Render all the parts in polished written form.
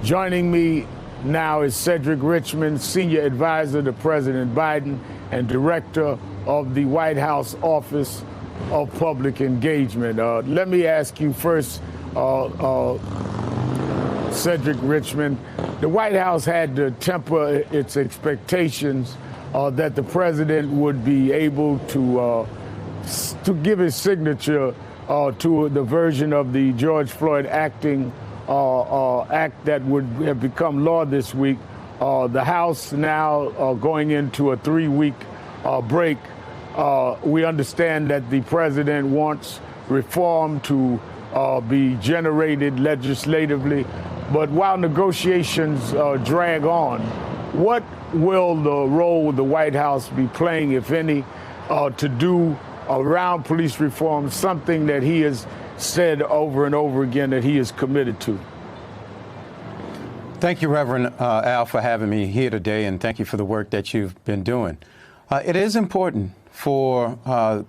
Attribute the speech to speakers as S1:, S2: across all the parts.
S1: Joining me now is Cedric Richmond, Senior Advisor to President Biden and Director of the White House Office of Public Engagement. Let me ask you first, Cedric Richmond, the White House had to temper its expectations that the president would be able to give his signature to the version of the George Floyd act that would have become law this week. The House now going into a 3-week break. We understand that the president wants reform to be generated legislatively. But while negotiations drag on, what will the role the White House be playing, if any, to do around police reform, something that he has said over and over again that he is committed to?
S2: Thank you, Reverend Al, for having me here today, and thank you for the work that you've been doing. It is important for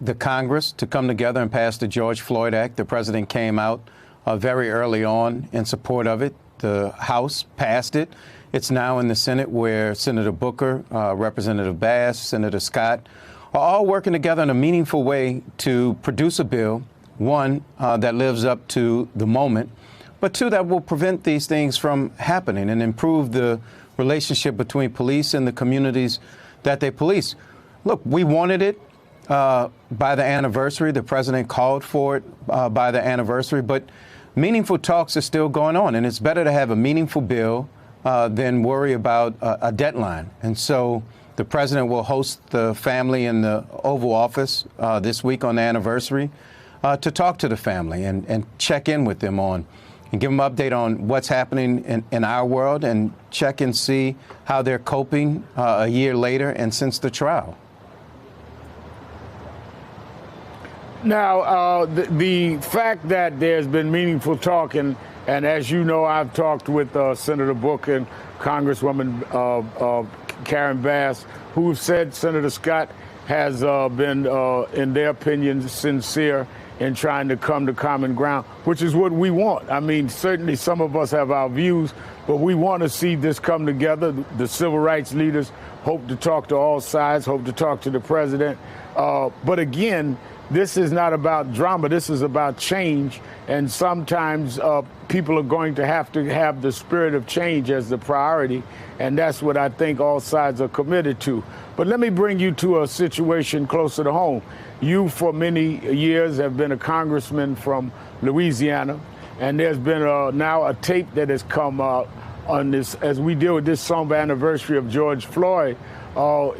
S2: the Congress to come together and pass the George Floyd Act. The president came out very early on in support of it. The House passed it. It's now in the Senate, where Senator Booker, Representative Bass, Senator Scott are all working together in a meaningful way to produce a bill, one, that lives up to the moment, but two, that will prevent these things from happening and improve the relationship between police and the communities that they police. Look, we wanted it by the anniversary. The president called for it by the anniversary, but meaningful talks are still going on, and it's better to have a meaningful bill than worry about a deadline. And so the president will host the family in the Oval Office this week on the anniversary to talk to the family and check in with them and give them an update on what's happening in our world, and check and see how they're coping a year later and since the trial.
S1: Now, the fact that there's been meaningful talk, and as you know, I've talked with Senator Booker and Congresswoman Karen Bass, who said Senator Scott has been, in their opinion, sincere in trying to come to common ground, which is what we want. I mean, certainly some of us have our views, but we want to see this come together. The civil rights leaders hope to talk to all sides, hope to talk to the president. But again, this is not about drama. This is about change. And sometimes people are going to have the spirit of change as the priority. And that's what I think all sides are committed to. But let me bring you to a situation closer to home. You, for many years, have been a congressman from Louisiana. And there's been now a tape that has come out on this, as we deal with this somber anniversary of George Floyd.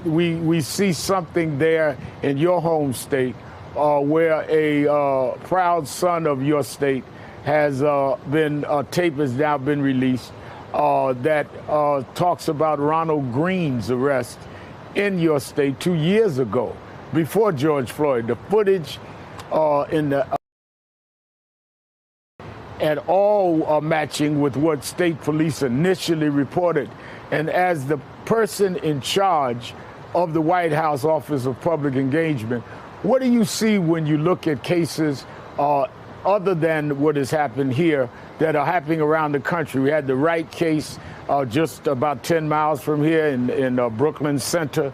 S1: We see something there in your home state where a proud son of your state has a tape has now been released that talks about Ronald Green's arrest in your state 2 years ago, before George Floyd. The footage at all matching with what state police initially reported. And as the person in charge of the White House Office of Public Engagement, what do you see when you look at cases other than what has happened here that are happening around the country? We had the Wright case just about 10 miles from here in Brooklyn Center.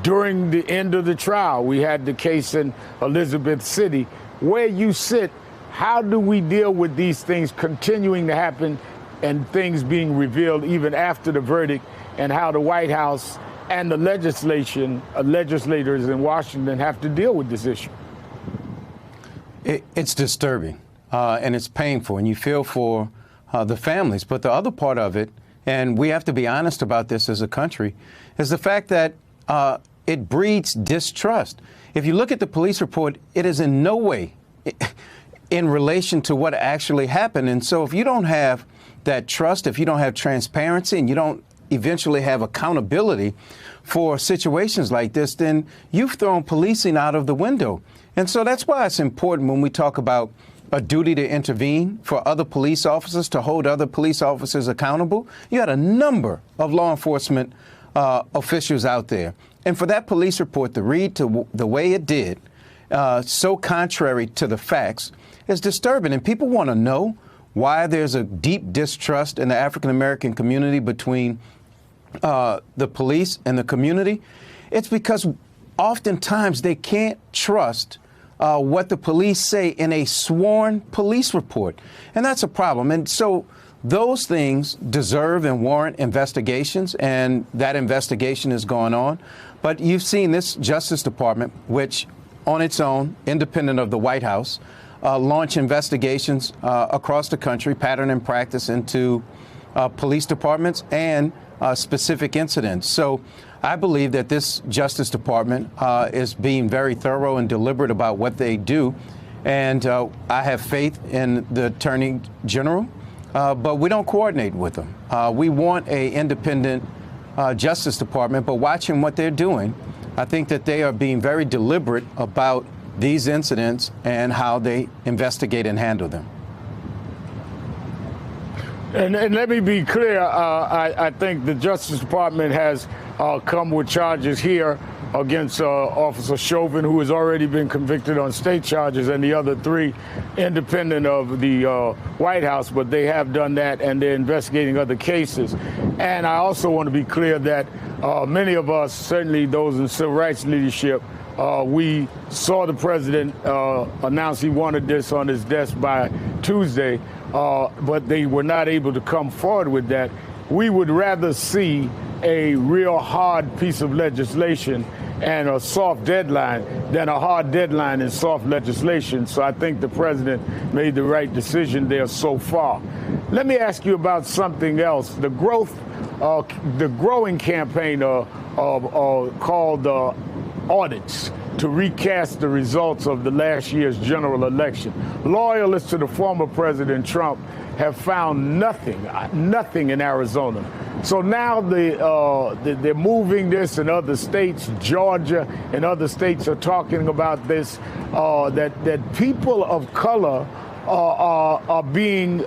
S1: During the end of the trial, we had the case in Elizabeth City. Where you sit, how do we deal with these things continuing to happen and things being revealed even after the verdict, and how the White House and the legislators in Washington have to deal with this issue?
S2: It's disturbing and it's painful, and you feel for the families. But the other part of it, and we have to be honest about this as a country, is the fact that it breeds distrust. If you look at the police report, it is in no way in relation to what actually happened. And so if you don't have that trust, if you don't have transparency, and you don't eventually have accountability for situations like this, then you've thrown policing out of the window. And so that's why it's important when we talk about a duty to intervene for other police officers, to hold other police officers accountable. You had a number of law enforcement officials out there. And for that police report to read to the way it did, so contrary to the facts, is disturbing. And people want to know why there's a deep distrust in the African-American community between the police and the community. It's because oftentimes they can't trust what the police say in a sworn police report. And that's a problem. And so those things deserve and warrant investigations, and that investigation is going on. But you've seen this Justice Department, which on its own, independent of the White House, launch investigations across the country, pattern and practice into police departments and specific incidents. So I believe that this Justice Department is being very thorough and deliberate about what they do. And I have faith in the Attorney General, but we don't coordinate with them. We want an independent Justice Department, but watching what they're doing, I think that they are being very deliberate about these incidents and how they investigate and handle them.
S1: And let me be clear, I think the Justice Department has come with charges here against Officer Chauvin, who has already been convicted on state charges, and the other three independent of the White House, but they have done that and they're investigating other cases. And I also want to be clear that many of us, certainly those in civil rights leadership, we saw the president announce he wanted this on his desk by Tuesday, but they were not able to come forward with that. We would rather see a real hard piece of legislation and a soft deadline than a hard deadline and soft legislation. So I think the president made the right decision there so far. Let me ask you about something else. The growing campaign called audits to recast the results of the last year's general election. Loyalists to the former President Trump have found nothing in Arizona. So now they're moving this in other states. Georgia and other states are talking about this, that people of color are being,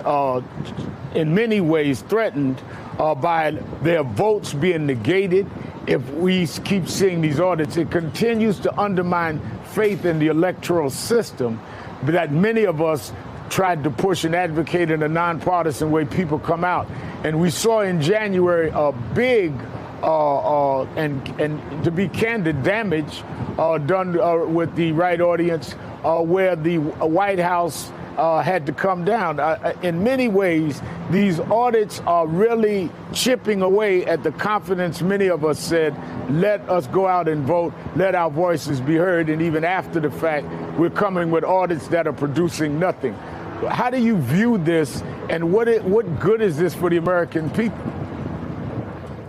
S1: in many ways, threatened by their votes being negated. If we keep seeing these audits, it continues to undermine faith in the electoral system that many of us tried to push and advocate in a nonpartisan way. People come out. And we saw in January a big, and to be candid, damage done with the right audience, where the White House had to come down. In many ways, these audits are really chipping away at the confidence many of us said, let us go out and vote, let our voices be heard. And even after the fact, we're coming with audits that are producing nothing. How do you view this, and what good is this for the American people?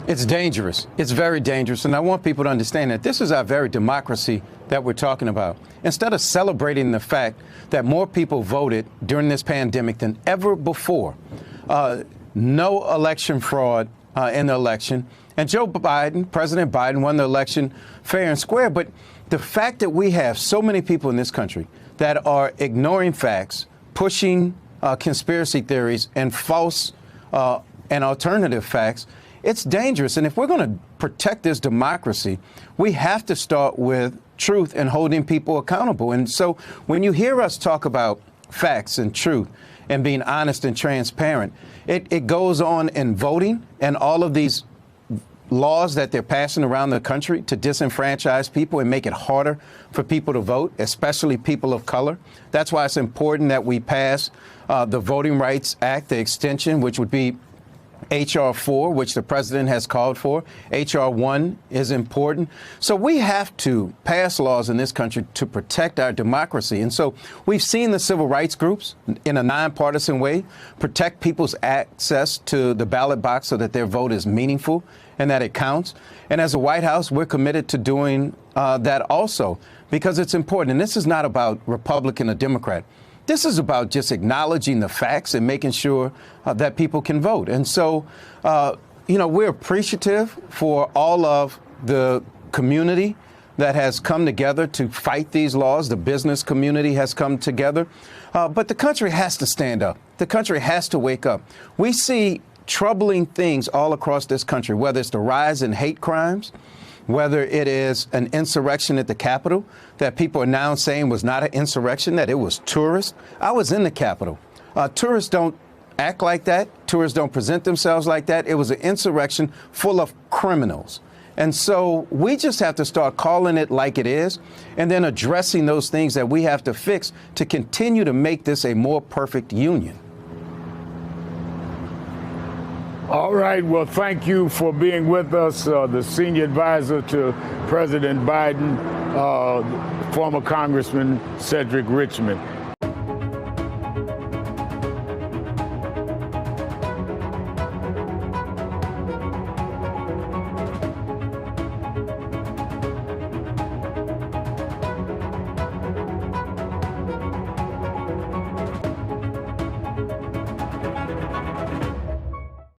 S2: It's dangerous. It's very dangerous. And I want people to understand that this is our very democracy that we're talking about. Instead of celebrating the fact that more people voted during this pandemic than ever before, no election fraud in the election, and President Biden won the election fair and square. But the fact that we have so many people in this country that are ignoring facts, pushing conspiracy theories and false and alternative facts, it's dangerous. And if we're going to protect this democracy, we have to start with truth and holding people accountable. And so when you hear us talk about facts and truth and being honest and transparent, it goes on in voting and all of these laws that they're passing around the country to disenfranchise people and make it harder for people to vote, especially people of color. That's why it's important that we pass the Voting Rights Act, the extension, which would be H.R. 4, which the president has called for. H.R. 1 is important. So we have to pass laws in this country to protect our democracy. And so we've seen the civil rights groups in a nonpartisan way protect people's access to the ballot box so that their vote is meaningful and that it counts. And as a White House, we're committed to doing that also because it's important. And this is not about Republican or Democrat. This is about just acknowledging the facts and making sure that people can vote. And so, we're appreciative for all of the community that has come together to fight these laws. The business community has come together. But the country has to stand up. The country has to wake up. We see troubling things all across this country, whether it's the rise in hate crimes, whether it is an insurrection at the Capitol that people are now saying was not an insurrection, that it was tourists. I was in the Capitol. Tourists don't act like that. Tourists don't present themselves like that. It was an insurrection full of criminals. And so we just have to start calling it like it is and then addressing those things that we have to fix to continue to make this a more perfect union.
S1: All right. Well, thank you for being with us, the senior advisor to President Biden, former Congressman Cedric Richmond.